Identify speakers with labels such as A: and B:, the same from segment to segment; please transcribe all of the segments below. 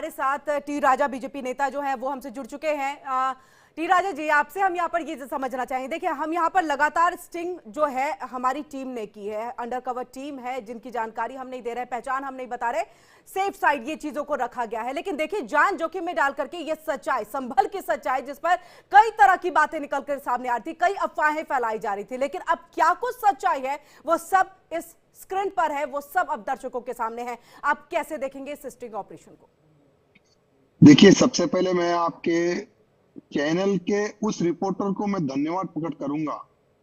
A: हमारे साथ टी राजा बीजेपी नेता जो हैं वो हमसे जुड़ चुके हैं। टी राजा जी, आपसे हम यहाँ पर ये समझना चाहेंगे। देखिए, हम यहाँ पर लगातार स्टिंग जो है हमारी टीम ने की है, अंडरकवर टीम है जिनकी जानकारी हम नहीं दे रहे, पहचान हम नहीं बता रहे, सेफ साइड ये चीजों को रखा गया है। लेकिन देखिए, जान जोखिम में डाल करके ये सच्चाई, संभल की सच्चाई, जिस पर कई तरह की बातें निकल कर सामने आ रही थी, कई अफवाहें फैलाई जा रही थी, लेकिन अब क्या कुछ सच्चाई है वो सब इस स्क्रीन पर है, वो सब अब दर्शकों के सामने है। आप कैसे देखेंगे इस स्टिंग ऑपरेशन को?
B: देखिए, सबसे पहले मैं आपके चैनल के उस रिपोर्टर को मैं धन्यवाद प्रकट करूंगा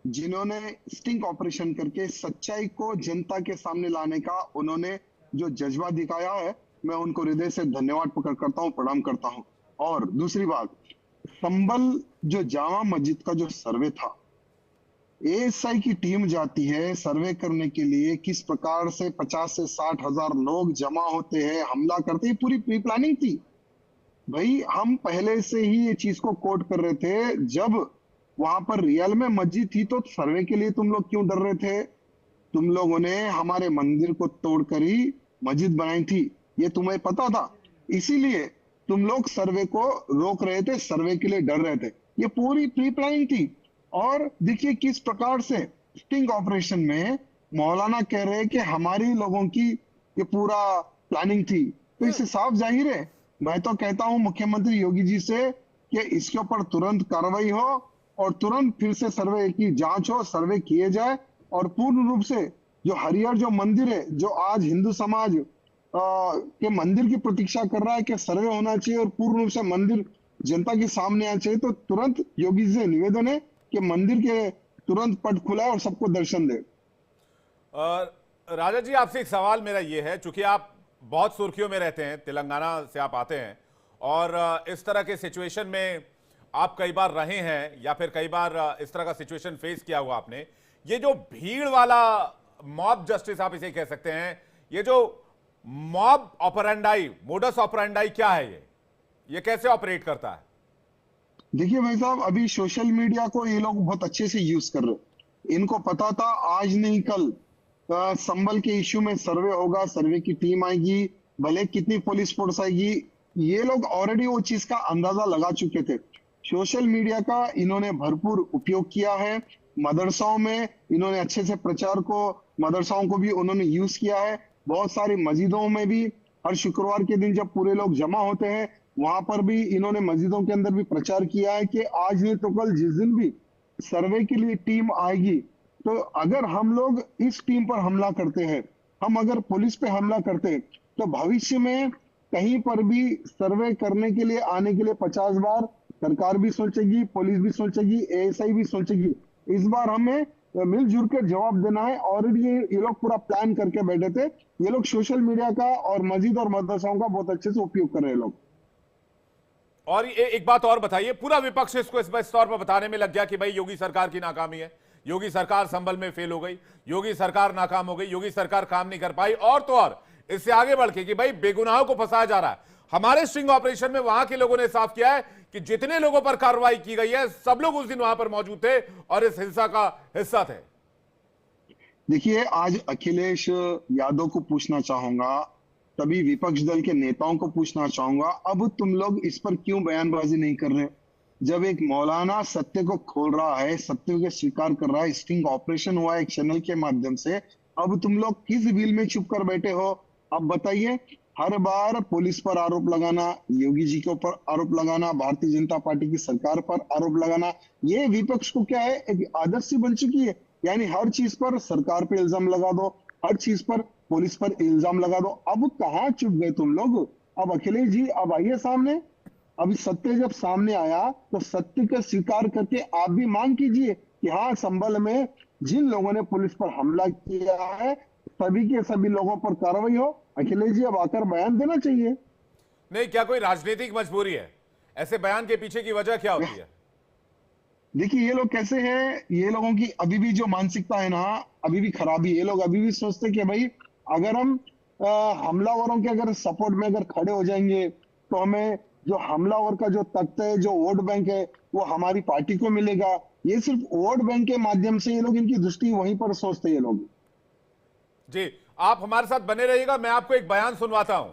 B: जिन्होंने स्टिंग ऑपरेशन करके सच्चाई को जनता के सामने लाने का उन्होंने जो जज्बा दिखाया है, मैं उनको हृदय से धन्यवाद प्रकट करता हूं, प्रणाम करता हूं। और दूसरी बात, संभल जो जामा मस्जिद का जो सर्वे था, एएसआई की टीम जाती है सर्वे करने के लिए, किस प्रकार से 50 से 60 हजार लोग जमा होते हैं, हमला करते हैं, पूरी प्री प्लानिंग थी भाई। हम पहले से ही ये चीज को कोट कर रहे थे। जब वहां पर रियल में मस्जिद थी तो सर्वे के लिए तुम लोग क्यों डर रहे थे? तुम लोगों ने हमारे मंदिर को तोड़कर ही मस्जिद बनाई थी, ये तुम्हें पता था, इसीलिए तुम लोग सर्वे को रोक रहे थे, सर्वे के लिए डर रहे थे। ये पूरी प्री प्लानिंग थी। और देखिए किस प्रकार से स्टिंग ऑपरेशन में मौलाना कह रहे हैं कि हमारी लोगों की ये पूरा प्लानिंग थी, तो इससे साफ जाहिर है। मैं तो कहता हूं मुख्यमंत्री योगी जी से कि इसके ऊपर तुरंत कार्रवाई हो और तुरंत फिर से सर्वे की जांच हो, सर्वे किए जाए और पूर्ण रूप से जो हरिहर जो मंदिर है, जो आज हिंदू समाज के मंदिर की प्रतीक्षा कर रहा है कि सर्वे होना चाहिए और पूर्ण रूप से मंदिर जनता के सामने आना चाहिए, तो तुरंत योगी जी से निवेदन है कि मंदिर के तुरंत पट खुलाए और सबको दर्शन दे।
C: राजा जी, आपसे एक सवाल मेरा ये है, चूंकि आप बहुत सुर्खियों में रहते हैं, तेलंगाना से आप आते हैं और इस तरह के सिचुएशन में आप कई बार रहे हैं या फिर कई बार इस तरह का सिचुएशन फेस किया हुआ आपने। ये जो भीड़ वाला मॉब जस्टिस आप इसे कह सकते हैं, ये जो मॉब ऑपरेंडाई, मोडस ऑपरेंडाई क्या है, ये कैसे ऑपरेट करता है?
B: देखिए भाई साहब, अभी सोशल मीडिया को ये लोग बहुत अच्छे से यूज कर रहे हैं। इनको पता था आज नहीं कल संभल के इश्यू में सर्वे होगा, सर्वे की टीम आएगी, भले कितनी पुलिस फोर्स आएगी, ये लोग ऑलरेडी वो चीज का अंदाजा लगा चुके थे। सोशल मीडिया का इन्होंने भरपूर उपयोग किया है। मदरसाओं में इन्होंने अच्छे से प्रचार को, मदरसाओं को भी उन्होंने यूज किया है। बहुत सारी मस्जिदों में भी हर शुक्रवार के दिन जब पूरे लोग जमा होते हैं, वहां पर भी इन्होंने मस्जिदों के अंदर भी प्रचार किया है कि आज नहीं तो कल जिस दिन भी सर्वे के लिए टीम आएगी, तो अगर हम लोग इस टीम पर हमला करते हैं, हम अगर पुलिस पे हमला करते हैं, तो भविष्य में कहीं पर भी सर्वे करने के लिए आने के लिए 50 बार सरकार भी सोचेगी, पुलिस भी सोचेगी, एएसआई भी सोचेगी। इस बार हमें मिलजुल कर जवाब देना है। ऑलरेडी ये लोग पूरा प्लान करके बैठे थे। ये लोग सोशल मीडिया का और मस्जिद और मदरसाओं का बहुत अच्छे से उपयोग कर रहे हैं लोग।
C: और एक बात और बताइए, पूरा विपक्ष इसको इस तौर पर बताने में लग गया कि भाई योगी सरकार की नाकामी है, योगी सरकार संभल में फेल हो गई, योगी सरकार नाकाम हो गई, योगी सरकार काम नहीं कर पाई, और तो और इससे आगे बढ़ के कि भाई बेगुनाहों को फंसाया जा रहा है। हमारे स्टिंग ऑपरेशन में वहां के लोगों ने साफ किया है कि जितने लोगों पर कार्रवाई की गई है, सब लोग उस दिन वहां पर मौजूद थे और इस हिंसा का हिस्सा थे।
B: देखिए, आज अखिलेश यादव को पूछना चाहूंगा, तभी विपक्ष दल के नेताओं को पूछना चाहूंगा, अब तुम लोग इस पर क्यों बयानबाजी नहीं कर रहे? जब एक मौलाना सत्य को खोल रहा है, सत्य को स्वीकार कर रहा है, स्टिंग ऑपरेशन हुआ है एक चैनल के माध्यम से, अब तुम लोग किस बिल में चुप कर बैठे हो? अब बताइए। हर बार पुलिस पर आरोप लगाना, योगी जी के ऊपर आरोप लगाना, भारतीय जनता पार्टी की सरकार पर आरोप लगाना, ये विपक्ष को क्या है, एक आदत सी बन चुकी है। यानी हर चीज पर सरकार पे इल्जाम लगा दो, हर चीज पर पुलिस पर इल्जाम लगा दो। अब कहाँ चुप गए तुम लोग? अब अखिलेश जी अब आइए सामने। अभी सत्य जब सामने आया तो सत्य का स्वीकार करके आप भी मांग कीजिए कि हाँ, संभल में जिन लोगों ने पुलिस पर हमला किया है सभी के सभी लोगों पर कार्रवाई हो। अखिलेश जी अब आकर बयान देना चाहिए।
C: नहीं, क्या कोई राजनीतिक मजबूरी है? ऐसे बयान के पीछे की वजह क्या होती है?
B: देखिए, ये लोग कैसे हैं, ये लोगों की अभी भी जो मानसिकता है ना, अभी भी खराबी। ये लोग अभी भी सोचते कि भाई अगर हम हमलावरों के अगर सपोर्ट में अगर खड़े हो जाएंगे तो हमें जो हमलावर का जो तख्त है, जो वोट बैंक है, वो हमारी पार्टी को मिलेगा। ये सिर्फ वोट बैंक के माध्यम से ये लोग, इनकी दृष्टि वहीं पर सोचते हैं ये लोग।
C: जी, आप हमारे साथ बने रहिएगा, मैं आपको एक बयान सुनवाता हूं।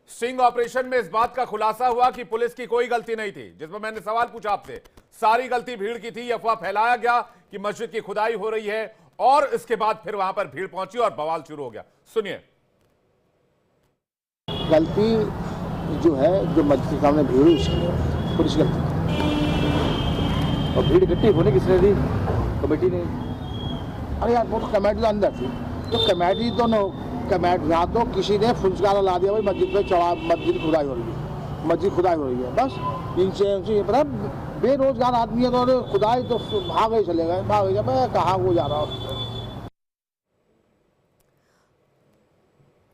C: स्टिंग ऑपरेशन में इस बात का खुलासा हुआ कि पुलिस की कोई गलती नहीं थी, जिसमें मैंने सवाल पूछा आपसे, सारी गलती भीड़ की थी। अफवाह फैलाया गया कि मस्जिद की खुदाई हो रही है और इसके बाद फिर वहां पर भीड़ पहुंची और बवाल शुरू हो गया। सुनिए।
D: गलती जो है, जो मस्जिद के सामने भीड़ हुई उसकी पुलिस गलती, और भीड़ इकट्ठी होने किसने दी? कमेटी ने। अरे यार वो तो कमेटी तो अंदर थी, तो कमेटी तो यहाँ तो किसी ने फुंसकारा ला दिया भाई मस्जिद पे चढ़ा, मस्जिद खुदाई हो रही है, मस्जिद खुदाई हो रही है, बस इनसे पता बेरोजगार आदमी है तो खुदाई तो भागे चले गए, भागे गए, मैं कहाँ वो जा रहा हूँ।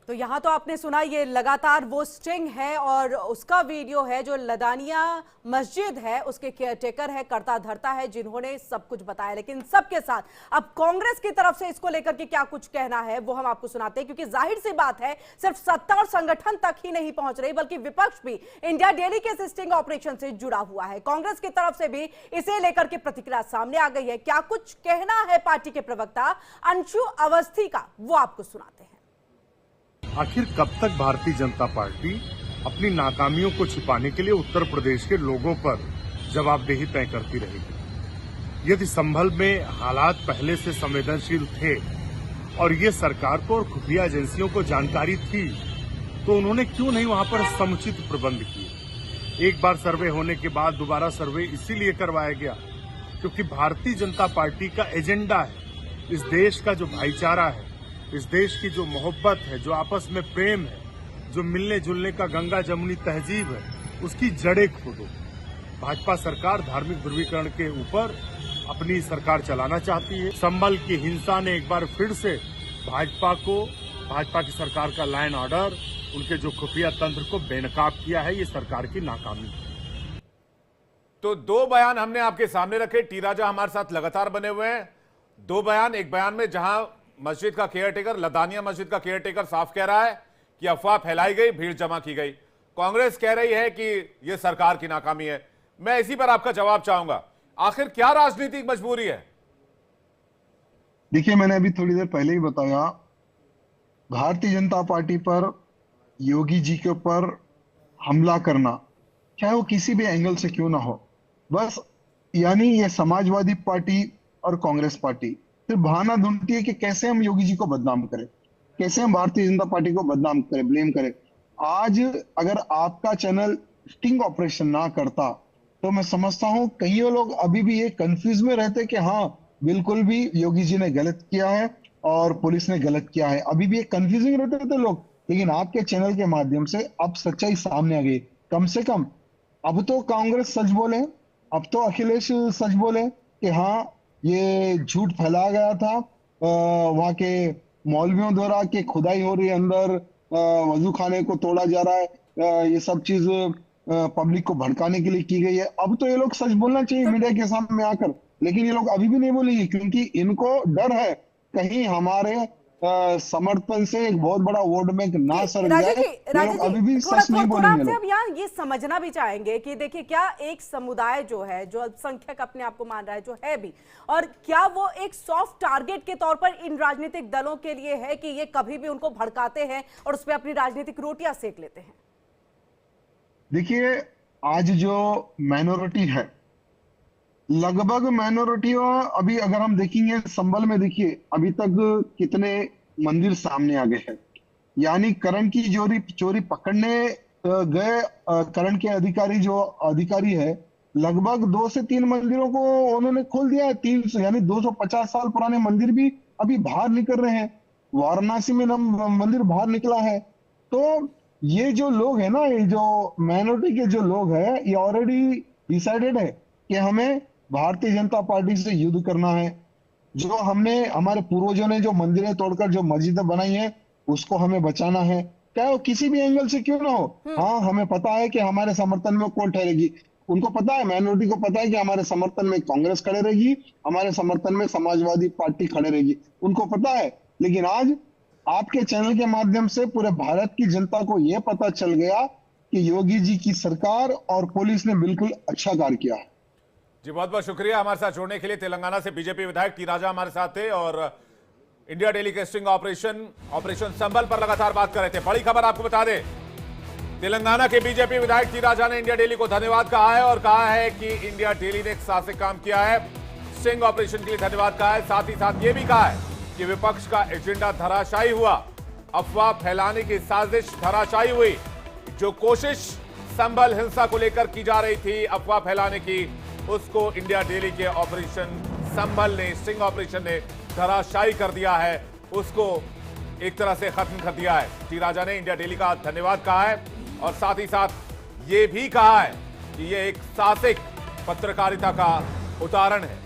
A: तो यहाँ तो आपने सुना, ये लगातार वो स्टिंग है और उसका वीडियो है जो लदानिया मस्जिद है उसके केयरटेकर है, करता धरता है, जिन्होंने सब कुछ बताया। लेकिन सबके साथ अब कांग्रेस की तरफ से इसको लेकर के क्या कुछ कहना है वो हम आपको सुनाते हैं, क्योंकि जाहिर सी बात है सिर्फ सत्ता और संगठन तक ही नहीं पहुंच रही, बल्कि विपक्ष भी इंडिया डेली के इस स्टिंग ऑपरेशन से जुड़ा हुआ है। कांग्रेस की तरफ से भी इसे लेकर के प्रतिक्रिया सामने आ गई है। क्या कुछ कहना है पार्टी के प्रवक्ता अंशु अवस्थी का, वो आपको सुनाते हैं।
E: आखिर कब तक भारतीय जनता पार्टी अपनी नाकामियों को छिपाने के लिए उत्तर प्रदेश के लोगों पर जवाबदेही तय करती रहेगी? यदि संभल में हालात पहले से संवेदनशील थे और ये सरकार को और खुफिया एजेंसियों को जानकारी थी, तो उन्होंने क्यों नहीं वहां पर समुचित प्रबंध किए? एक बार सर्वे होने के बाद दोबारा सर्वे इसीलिए करवाया गया क्योंकि भारतीय जनता पार्टी का एजेंडा है, इस देश का जो भाईचारा है, इस देश की जो मोहब्बत है, जो आपस में प्रेम है, जो मिलने जुलने का गंगा जमुनी तहजीब है, उसकी जड़ें खोदो। भाजपा सरकार धार्मिक ध्रुवीकरण के ऊपर अपनी सरकार चलाना चाहती है। संभल की हिंसा ने एक बार फिर से भाजपा की सरकार का लॉ एंड ऑर्डर, उनके जो खुफिया तंत्र को बेनकाब किया है, ये सरकार की नाकामी है।
C: तो दो बयान हमने आपके सामने रखे, टी राजा हमारे साथ लगातार बने हुए हैं। दो बयान, एक बयान में जहां मस्जिद का केयरटेकर, लदानिया मस्जिद का केयरटेकर साफ कह रहा है कि अफवाह फैलाई गई, भीड़ जमा की गई। कांग्रेस कह रही है कि यह सरकार की नाकामी है। मैं इसी पर आपका जवाब चाहूंगा, आखिर क्या राजनीतिक मजबूरी है?
B: देखिए, मैंने अभी थोड़ी देर पहले ही बताया, भारतीय जनता पार्टी पर, योगी जी के ऊपर हमला करना, चाहे वो किसी भी एंगल से क्यों ना हो, बस यानी ये समाजवादी पार्टी और कांग्रेस पार्टी सिर्फ बहाना ढूंढती है कि कैसे हम योगी जी को बदनाम करें, कैसे हम भारतीय जनता पार्टी को बदनाम करें, ब्लेम करें। आज अगर आपका चैनल स्टिंग ऑपरेशन ना करता तो मैं समझता हूं कई लोग अभी भी ये कंफ्यूज में रहते कि हाँ बिल्कुल भी योगी जी ने गलत किया है और पुलिस ने गलत किया है, अभी भी ये कंफ्यूजिंग रहते थे लोग। लेकिन आपके चैनल के माध्यम से अब सच्चाई सामने आ गई। कम से कम अब तो कांग्रेस सच बोले, अब तो अखिलेश सच बोले कि हाँ ये झूठ फैलाया गया था, वहां के मौलवियों द्वारा कि खुदाई हो रही है, अंदर वजू खाने को तोड़ा जा रहा है, ये सब चीज पब्लिक को भड़काने के लिए की गई है। अब तो ये लोग सच बोलना चाहिए मीडिया के सामने आकर, लेकिन ये लोग अभी भी नहीं बोलेंगे क्योंकि इनको डर है कहीं हमारे समर्थन से एक बहुत बड़ा वोट बैंक ना सर जाए। लोग अभी भी सच नहीं बोलेंगे।
A: अब यहाँ ये समझना भी चाहेंगे कि देखिए, क्या एक समुदाय जो है, जो अल्पसंख्यक अपने आप को मान रहा है, जो है भी, और क्या वो एक सॉफ्ट टारगेट के तौर पर इन राजनीतिक दलों के लिए है कि ये कभी भी उनको भड़काते हैं और उस पर अपनी राजनीतिक रोटियां सेक लेते हैं?
B: देखिए, आज जो माइनॉरिटी है, लगभग माइनॉरिटी, अभी अगर हम देखेंगे संभल में, देखिए अभी तक कितने मंदिर सामने आ गए हैं। यानी करण की चोरी पकड़ने गए करण के अधिकारी है, लगभग 2 से 3 मंदिरों को उन्होंने खोल दिया है। 300 यानी 250 साल पुराने मंदिर भी अभी बाहर निकल रहे हैं। वाराणसी में मंदिर बाहर निकला है। तो ये जो लोग है ना, ये जो माइनॉरिटी के जो लोग हैं, ये ऑलरेडी डिसाइडेड है कि हमें भारतीय जनता पार्टी से युद्ध करना है। जो हमने, हमारे पूर्वजों ने जो मंदिरें तोड़कर जो मस्जिदें बनाई है, उसको हमें बचाना है, चाहे वो किसी भी एंगल से क्यों ना हो। हाँ, हमें पता है कि हमारे समर्थन में कौन ठहरेगी। उनको पता है, माइनॉरिटी को पता है कि हमारे समर्थन में कांग्रेस खड़े रहेगी, हमारे समर्थन में समाजवादी पार्टी खड़े रहेगी, उनको पता है। लेकिन आज आपके चैनल के माध्यम से पूरे भारत की जनता को यह पता चल गया कि योगी जी की सरकार और पुलिस ने बिल्कुल अच्छा कार्य किया है।
C: जी, बहुत बहुत शुक्रिया हमारे साथ जुड़ने के लिए। तेलंगाना से बीजेपी विधायक टी राजा हमारे साथ थे और इंडिया डेली के स्टिंग ऑपरेशन संभल पर लगातार बात कर रहे थे। बड़ी खबर आपको बता दें, तेलंगाना के बीजेपी विधायक टी राजा ने इंडिया डेली को धन्यवाद कहा है और कहा है कि इंडिया डेली ने एक साहसिक काम किया है। स्टिंग ऑपरेशन के लिए धन्यवाद कहा है। साथ ही साथ यह भी कहा है कि विपक्ष का एजेंडा धराशायी हुआ, अफवाह फैलाने की साजिश धराशायी हुई। जो कोशिश संभल हिंसा को लेकर की जा रही थी अफवाह फैलाने की, उसको इंडिया डेली के ऑपरेशन संभल ने, स्टिंग ऑपरेशन ने धराशायी कर दिया है, उसको एक तरह से खत्म कर दिया है। टी राजा ने इंडिया डेली का धन्यवाद कहा है और साथ ही साथ यह भी कहा है कि यह एक साहसिक पत्रकारिता का उदाहरण है।